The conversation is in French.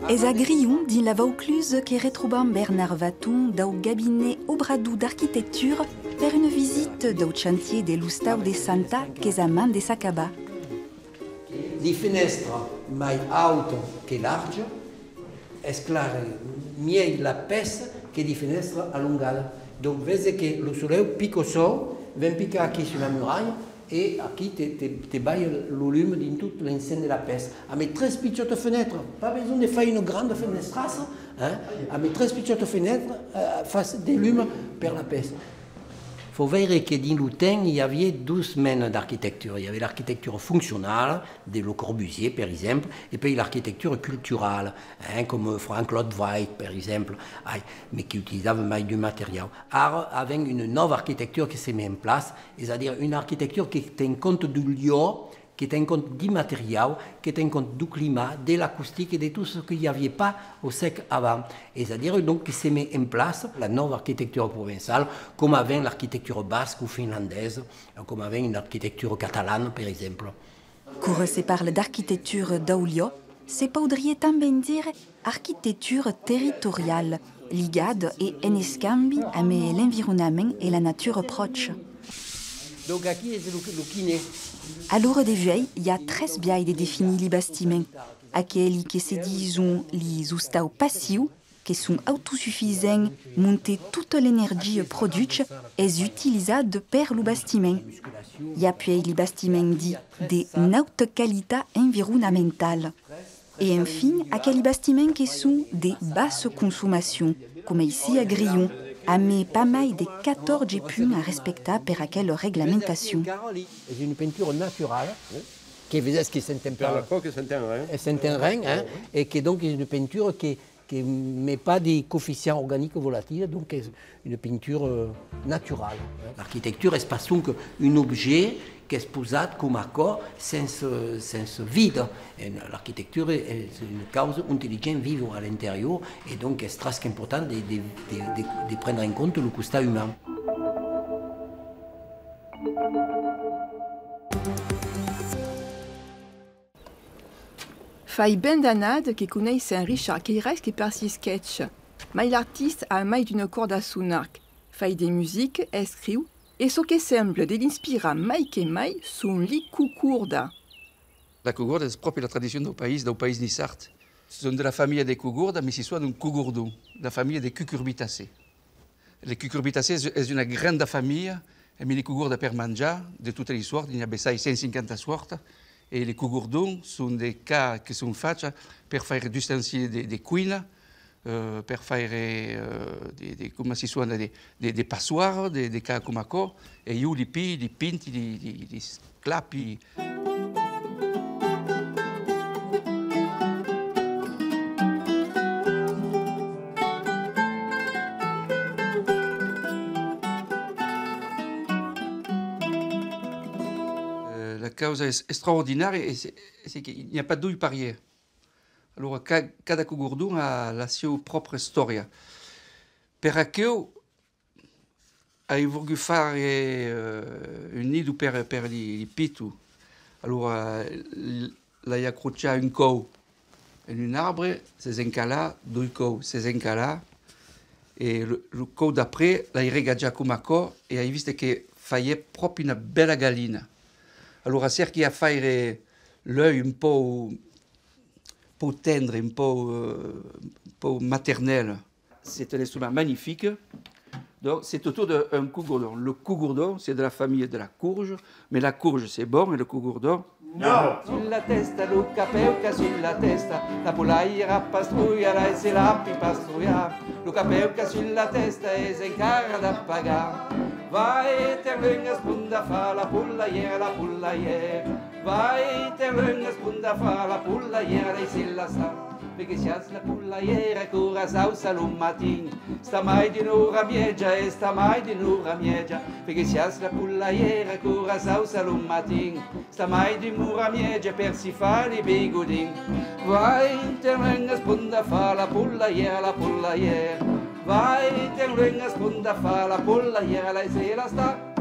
Es a Grion din la Vaucluse que retroubam Bernard Vaton dau gabinet obradou d'architecture per une visite dau chantier de l'Ustau de Santa qu'es a man de Sacaba. Di finestra mai alto che large, es clar miei la pes che di finestra allungada. Donc vede che lo soleil pico so, ven pica qui sur la muraille, et aquí te baille le volume de toute l'enceinte de la peste. A mes 13 petites fenêtres, pas besoin de faire une grande fenestrasse, hein? A mes 13 petites fenêtres, face des lumes per la peste. Il faut voir que dans le temps, il y avait 12 domaines d'architecture. Il y avait l'architecture fonctionnelle, de Le Corbusier, par exemple, et puis l'architecture culturelle, hein, comme Frank Lloyd Wright, par exemple, mais qui utilisait du matériel. Alors, avec une nouvelle architecture qui s'est mise en place, c'est-à-dire une architecture qui tient compte du lieu, qui tient compte du matériel, qui tient compte du climat, de l'acoustique et de tout ce qu'il n'y avait pas au siècle avant. C'est-à-dire donc qui se met en place la nouvelle architecture provençale, comme avec l'architecture basque ou finlandaise, comme avec une architecture catalane, par exemple. Quand se parle d'architecture d'Aulio, se podria também dire architecture territoriale, ligada et en escambi avec l'environnement et la nature proche. Donc ici, c'est le kiné. À l'heure des vieilles, il y a 13 biais de définir les bâtiments. Aquells qui se disent les ustaus passifs, qui sont autosuffisants, monter toute l'énergie produite est utilisée par le bâtiment. Il y a puis les bâtiments dits de haute qualité environnementale. Et enfin, aquells bâtiments qui sont de basse consommation, comme ici à Grion, avec pas mal de 14 points à respecter pour aquelle réglementation. C'est une peinture naturelle qui faisait ce qui s'enterre, et qui donc est une peinture qui ne met pas des coefficients organiques volatiles, donc c'est une peinture naturelle. L'architecture est pas qu'un objet qui est posé comme accord sans vide. L'architecture est une cause intelligente vivre à l'intérieur et donc c'est très important de prendre en compte le constat humain. Fai ben d'anades que connaît Saint-Richard Queyres qui par ses sketchs. Mais l'artiste a mai d'une corde à son arc. Fai des musiques, écrit et ce qui semble de l'inspirer mai que mai sont les cougourdes. La cougourde est propre à la tradition du pays Nissart. Ce sont de la famille des cougourdes, mais c'est soit d'un cougourdon, la famille des cucurbitacées. Les cucurbitacées est une grande famille, et les cougourdes per mangia de toute l'histoire, il y a 150 sortes. Et les cougourdons sont des cas qui sont faits pour faire des ustensiles de cuisine, pour faire des passoires, des cas comme ça. Et ils les pillent, les pintent, les clapent. La cause extraordinaire, c'est qu'il n'y a pas douille parier. Alors, cada cougourdon a sa propre histoire. Per aquello, hai voulu fare un nido per i pitu. Allora, l'hai accrociato un cou in un arbre, c'est encalà, due cou, c'est encalà, e le cou d'après, l'hai regaggiato come co, e hai visto che faisait proprio una bella gallina. Allora cerchi a fare l'œil un po' tendre, un po' maternel. C'est un instrument magnifique. C'est autour d'un cougourdon. Le cougourdon, c'est de la famille de la courge, mais la courge, c'est bon, et le cougourdon, no! Sulla testa, Luca Peuca sulla testa, la polaira pastruiala e se la pastruia. Luca Peuca sulla testa e se incara da pagare. Vai ter lunga spunta fa la pullaiera, la pullaiera. Vai ter lunga spunta fa la pullaiera e se la sa. Perché si alza la pullaiera cura sausa l'un mattin. Sta mai di nura miegia e sta mai di nura miegia. Perché si alza la pullaiera cura sausa l'un mattin. Sta mai di nura miegia per si fare i bigodin. Vai ter lunga spunta fa la pullaiera, la pullaiera. Vai ter lunga spunta fa la pullaiera e se la sta.